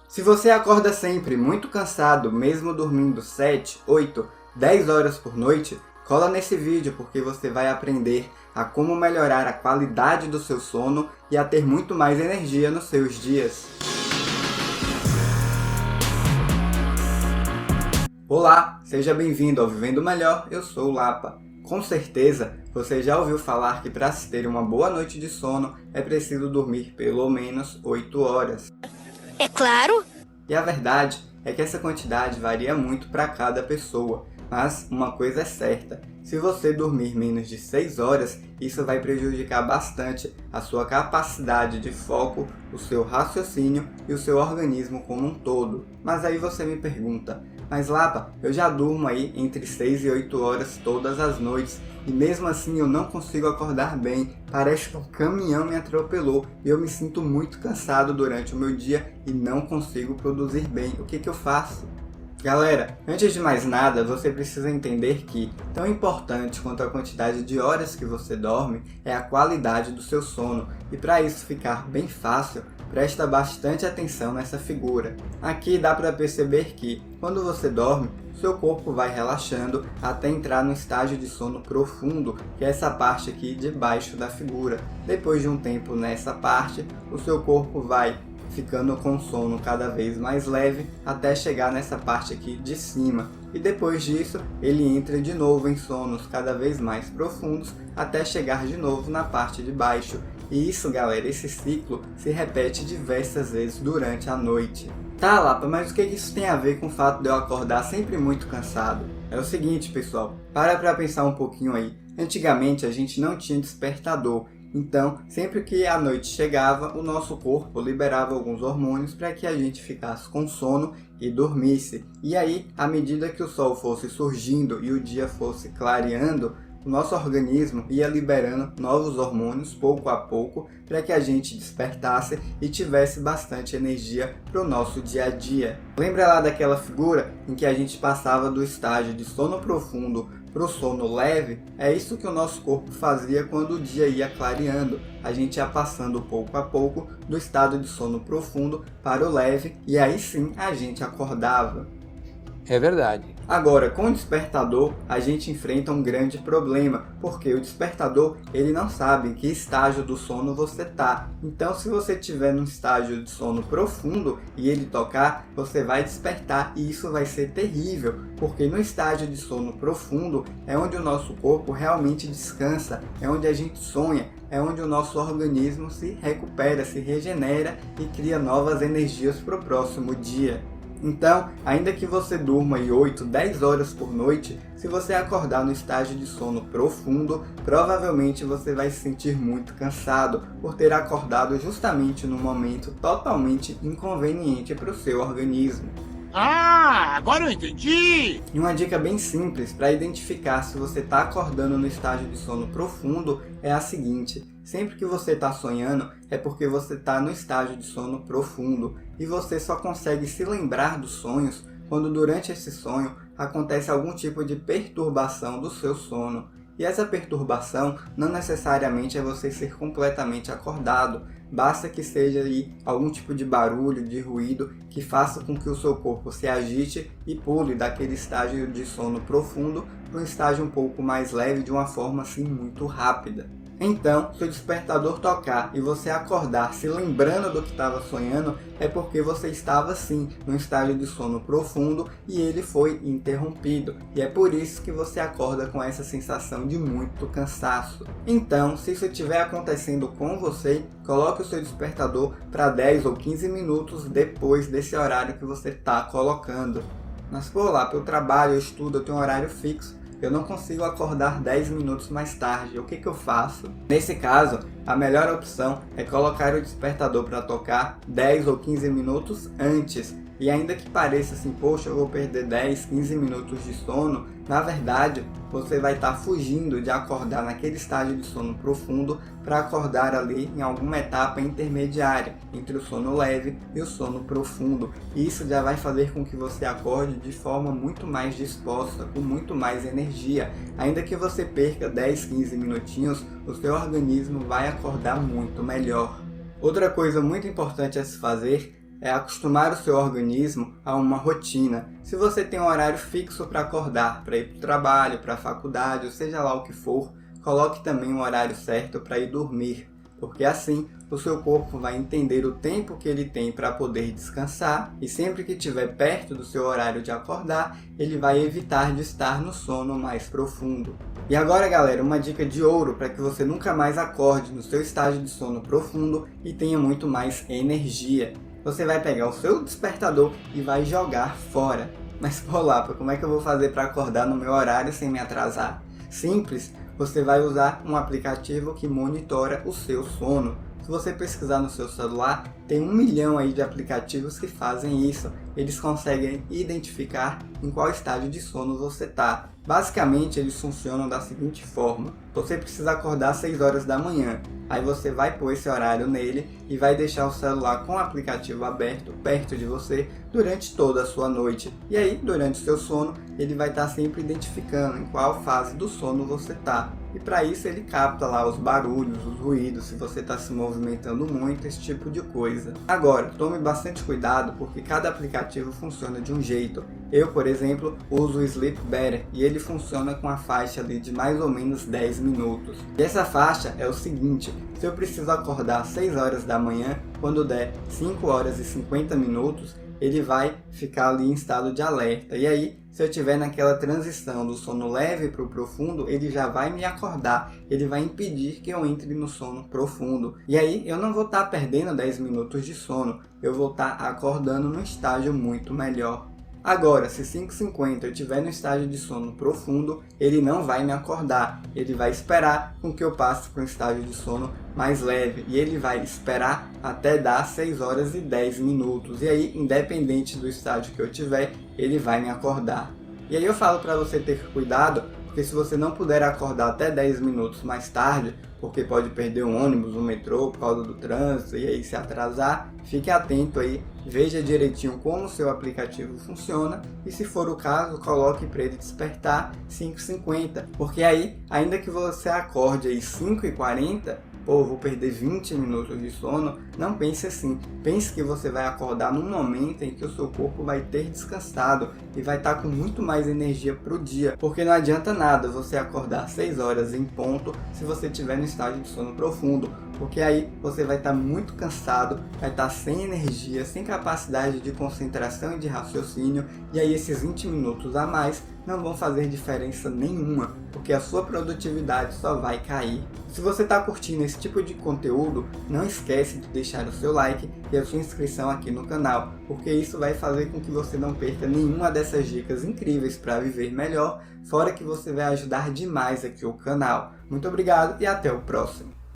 Se você acorda sempre muito cansado, mesmo dormindo 7, 8, 10 horas por noite, cola nesse vídeo porque você vai aprender a como melhorar a qualidade do seu sono e a ter muito mais energia nos seus dias. Olá, seja bem-vindo ao Vivendo Melhor, eu sou o Lapa. Com certeza, você já ouviu falar que para se ter uma boa noite de sono é preciso dormir pelo menos 8 horas. É claro! E a verdade é que essa quantidade varia muito para cada pessoa, mas uma coisa é certa, se você dormir menos de 6 horas, isso vai prejudicar bastante a sua capacidade de foco, o seu raciocínio e o seu organismo como um todo. Mas aí você me pergunta, mas Lapa, eu já durmo aí entre 6 e 8 horas todas as noites e mesmo assim eu não consigo acordar bem, parece que um caminhão me atropelou e eu me sinto muito cansado durante o meu dia e não consigo produzir bem. O que eu faço? Galera, antes de mais nada, você precisa entender que, tão importante quanto a quantidade de horas que você dorme, é a qualidade do seu sono. E para isso ficar bem fácil, presta bastante atenção nessa figura. Aqui dá para perceber que, quando você dorme, seu corpo vai relaxando até entrar no estágio de sono profundo, que é essa parte aqui de baixo da figura. Depois de um tempo nessa parte, o seu corpo vai ficando com sono cada vez mais leve até chegar nessa parte aqui de cima. E depois disso, ele entra de novo em sonos cada vez mais profundos até chegar de novo na parte de baixo. E isso, galera, esse ciclo se repete diversas vezes durante a noite. Tá, Lapa, mas o que isso tem a ver com o fato de eu acordar sempre muito cansado? É o seguinte, pessoal, para pensar um pouquinho aí. Antigamente a gente não tinha despertador. Então, sempre que a noite chegava, o nosso corpo liberava alguns hormônios para que a gente ficasse com sono e dormisse. E aí, à medida que o sol fosse surgindo e o dia fosse clareando, o nosso organismo ia liberando novos hormônios pouco a pouco para que a gente despertasse e tivesse bastante energia para o nosso dia a dia. Lembra lá daquela figura em que a gente passava do estágio de sono profundo para o sono leve? É isso que o nosso corpo fazia quando o dia ia clareando. A gente ia passando pouco a pouco do estado de sono profundo para o leve e aí sim a gente acordava. É verdade. Agora, com o despertador, a gente enfrenta um grande problema, porque o despertador ele não sabe em que estágio do sono você está. Então, se você estiver num estágio de sono profundo e ele tocar, você vai despertar e isso vai ser terrível, porque no estágio de sono profundo é onde o nosso corpo realmente descansa, é onde a gente sonha, é onde o nosso organismo se recupera, se regenera e cria novas energias para o próximo dia. Então, ainda que você durma 8, 10 horas por noite, se você acordar no estágio de sono profundo, provavelmente você vai se sentir muito cansado por ter acordado justamente num momento totalmente inconveniente para o seu organismo. Ah, agora eu entendi! E uma dica bem simples para identificar se você está acordando no estágio de sono profundo é a seguinte: sempre que você está sonhando é porque você está no estágio de sono profundo e você só consegue se lembrar dos sonhos quando durante esse sonho acontece algum tipo de perturbação do seu sono. E essa perturbação não necessariamente é você ser completamente acordado, basta que seja aí algum tipo de barulho, de ruído que faça com que o seu corpo se agite e pule daquele estágio de sono profundo para um estágio um pouco mais leve de uma forma assim muito rápida. Então, se o despertador tocar e você acordar se lembrando do que estava sonhando, é porque você estava sim num estágio de sono profundo e ele foi interrompido. E é por isso que você acorda com essa sensação de muito cansaço. Então, se isso estiver acontecendo com você, coloque o seu despertador para 10 ou 15 minutos depois desse horário que você está colocando. Mas por lá, eu trabalho, eu estudo, eu tenho um horário fixo. Eu não consigo acordar 10 minutos mais tarde, o que eu faço? Nesse caso, a melhor opção é colocar o despertador para tocar 10 ou 15 minutos antes. E ainda que pareça assim, poxa, eu vou perder 10, 15 minutos de sono, na verdade, você vai estar fugindo de acordar naquele estágio de sono profundo para acordar ali em alguma etapa intermediária entre o sono leve e o sono profundo. E isso já vai fazer com que você acorde de forma muito mais disposta, com muito mais energia. Ainda que você perca 10, 15 minutinhos, o seu organismo vai acordar muito melhor. Outra coisa muito importante a se fazer é acostumar o seu organismo a uma rotina. Se você tem um horário fixo para acordar, para ir para o trabalho, para a faculdade, ou seja lá o que for, coloque também um horário certo para ir dormir, porque assim o seu corpo vai entender o tempo que ele tem para poder descansar e sempre que estiver perto do seu horário de acordar, ele vai evitar de estar no sono mais profundo. E agora, galera, uma dica de ouro para que você nunca mais acorde no seu estágio de sono profundo e tenha muito mais energia. Você vai pegar o seu despertador e vai jogar fora. Mas, pô, Lapa, como é que eu vou fazer para acordar no meu horário sem me atrasar? Simples, você vai usar um aplicativo que monitora o seu sono. Se você pesquisar no seu celular, tem 1 milhão aí de aplicativos que fazem isso. Eles conseguem identificar em qual estágio de sono você está. Basicamente, eles funcionam da seguinte forma. Você precisa acordar às 6 horas da manhã. Aí você vai pôr esse horário nele e vai deixar o celular com o aplicativo aberto perto de você durante toda a sua noite. E aí, durante o seu sono, ele vai estar sempre identificando em qual fase do sono você está. E para isso ele capta lá os barulhos, os ruídos, se você está se movimentando muito, esse tipo de coisa. Agora, tome bastante cuidado porque cada aplicativo funciona de um jeito. Eu, por exemplo, uso o Sleep Better e ele funciona com a faixa ali de mais ou menos 10 minutos. E essa faixa é o seguinte: se eu preciso acordar às 6 horas da manhã, quando der 5 horas e 50 minutos, ele vai ficar ali em estado de alerta. E aí, se eu estiver naquela transição do sono leve para o profundo, ele já vai me acordar. Ele vai impedir que eu entre no sono profundo. E aí, eu não vou estar perdendo 10 minutos de sono. Eu vou estar acordando num estágio muito melhor. Agora, se 5h50 eu estiver no estágio de sono profundo, ele não vai me acordar. Ele vai esperar com que eu passe para um estágio de sono mais leve. E ele vai esperar até dar 6 horas e 10 minutos. E aí, independente do estágio que eu tiver, ele vai me acordar. E aí eu falo para você ter cuidado, porque se você não puder acordar até 10 minutos mais tarde, porque pode perder um ônibus, um metrô por causa do trânsito e aí se atrasar, fique atento aí, veja direitinho como o seu aplicativo funciona e se for o caso, coloque para ele despertar 5h50, porque aí, ainda que você acorde aí 5h40, pô, vou perder 20 minutos de sono, não pense assim. Pense que você vai acordar num momento em que o seu corpo vai ter descansado e vai estar com muito mais energia para o dia. Porque não adianta nada você acordar 6 horas em ponto se você estiver no estágio de sono profundo. Porque aí você vai estar muito cansado, vai estar sem energia, sem capacidade de concentração e de raciocínio. E aí esses 20 minutos a mais não vão fazer diferença nenhuma, porque a sua produtividade só vai cair. Se você está curtindo esse tipo de conteúdo, não esquece de deixar o seu like e a sua inscrição aqui no canal, porque isso vai fazer com que você não perca nenhuma dessas dicas incríveis para viver melhor, fora que você vai ajudar demais aqui o canal. Muito obrigado e até o próximo.